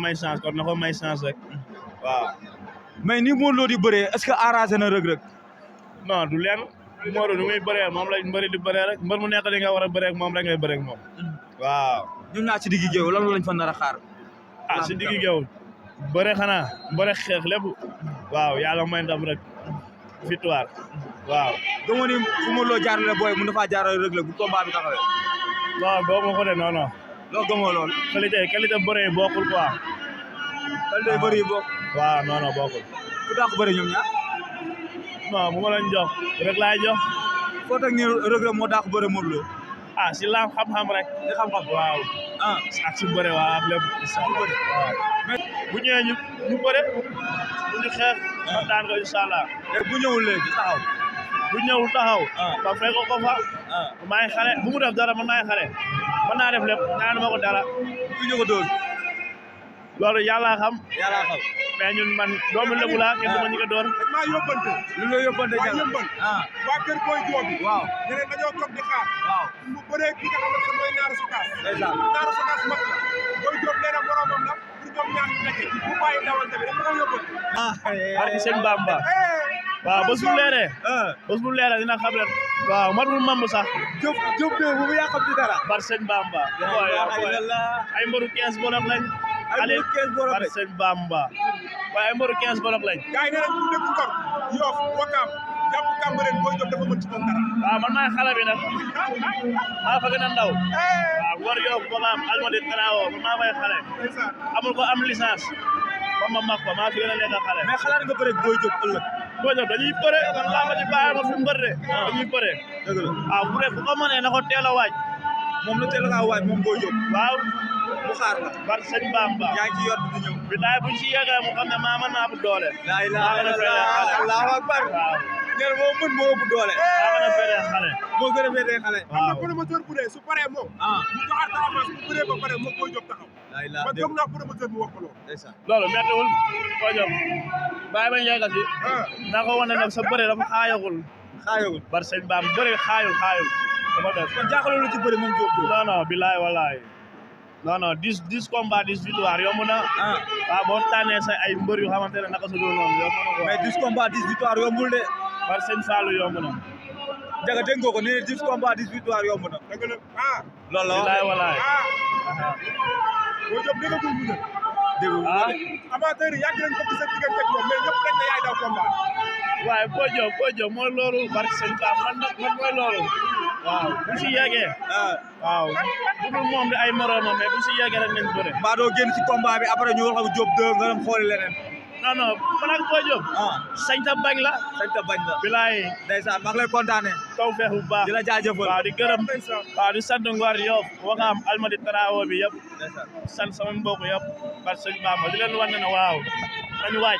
may chance kon na ko may chance rek waaw. mais ni Modou Lo di bëree est-ce que arrangé na Reug Reug. non du leen Modou nu muy bëree moom la mbëri di bëree rek mbër mu nekk li nga war a bëree ak moom rek ngay bëree ak moom waaw. ñun ñaa ci diggi géew lan lañ fa nar a xaar. si diggi géew bëre xanaa bëre xeex lépp waaw yàlla may ndam rek victoire waaw. gëmoo ni fu Modou Lo jaarale booy mun na faa jaarale Reug Reug bu combat bi taxawee. non gëmoo ko de non non. loo gëmoo lool. qualité bëre yi bokkul quoi. qualité bëre yi bokk. waaw non non bokkul. ku dàq bëre ñoom ñaar. non bu ma leen jox rek laay jox. foo teg ni Reug Reug moo dàq bëre Modou Lo. si laam xam-xam rek. li xam-xam waaw. ak si bëre waaw ak lépp. waaw bu ñëwee ñu bëre bu ñu xeex. ma daan ko incha allah. léegi bu ñëwul léegi taxaw. bu ñëwul taxaw. ba fekk ko fa. maa ngi xale bu mu def dara man maa ngi xale. mën naa def lépp ñaanu ma ko dara. ku ñu ko dóor. loolu yàlla xam. yàlla xam. mais ñun man doomu Lebu laa kenn du ma ñu ko door. maa yóbbante. lu la yóbbante jàll. waa kër Boy Diop bi. waaw ñu ne dañoo toog di xaar. waaw mu bëree ki nga xamante ne mooy Naaru Sokaas. ndeysaan Naaru Sokaas mag la. Boy Diop nee na moromam la pour ñoom ñaar ñu nekkee mu bàyyi dawante bi dafa ko yóbbante. barki sëñ Bamba. waaw bés bu leeree. bés bu leeree dina xam ne. waaw matul mamb sax. Diop de bu yaa xam ci dara. bar sëñ Bamba. ay mbaru 15 bolok lañ. ay mbaru 15 bolok lañ. bar sëñ Bamba. waaye ay mbaru 15 bolok lañ. gars yi nee nañ ku dëkk Ngor Yoff Wakaam jàpp Cambérène Boy Diop dafa mën ci moom dara. waaw man maay xale bi nag. maa fa gën a ndaw. waaw Ngor Yoff Wakaam Almadi Taraawo man maa fay xale. amul ko am licence. ba ma mag ko maa fi gën a nekk xale. mais xalaat nga bëre ak Boy Diop ëllëg. Boy Diop dañuy bëre man laa ma ci bàyyi ma fi mbër de. dañuy bëre. dëgg la waaw bu dee bu ko mënee na ko teel a waaj. moom la teel a waaj moom Boy Diop. waaw. mu xaar la. bar sëñ Bamba. yaa ngi ci yor di ñëw. bilaay buñ si yeggee mu xam ne maa mën naa bu doole. la ilaha illallah allahu akbar. waaw. nee na moo mën moo ëpp doole. maa gën a féetee xale. moo gën a féetee xale. xam nga promoteur bu dee su paree moom. mu joxaat ko avance bu bëree ba pare moom Boy Diop taxaw. la ilaha man gëm naa promoteur bu wax ko loolu. ndeysaan. loolu méttiwul Boy Diop bàyyi ba yeggal si. naa ko wane nag sa bëre dafa xaayagul. xaayagul. bar sëñ Bamba bëre xaayul. dafa def kon jaaxaloo la ci bëre moom Diop. non non bilaay walaay. non 10 combats 10 victoires yomb na. waaw boo tànnee sa ay mbër yu xamante ne naka su dul noonu yomb na quoi. mais 10 combats 10 victoires yombul de. bar sëñ Fallou yomb na. Jaga dégg nga ko nee na 10 combats 10 victoires yomb na. dëgg la loolu la wax bilaay walaay. Boy Diop déggagul mu ne. dégg amateur yi yàgg nañ ko gis sa diggante ak moom mais ñëpp dañ ne yaay daw combat. waaye Boy Diop mooy loolu barke sëñ Bamba man mooy loolu. waaw bu si yeggee. waaw bu dul moom di ay moromam mais bu si yeggee rek nañ bëre. mbaa doo génn ci combat bi après ñu wax ak Diop 2 nga dem xooli leneen. non man ak Boy Diop. sañ ta bañ la. sañ ta bañ la. bilaay. ndeysaan maa ngi lay kontaane. taw feex bu baax di la jaajëfal. waaw di gërëm. waaw di sant Ngor Yoff Wakaam Almadi Taraawo bi yëpp. ndeysaan sant sama mbokk yëpp parce que sëñ Bamba di leen wan ne waaw nañu waaj.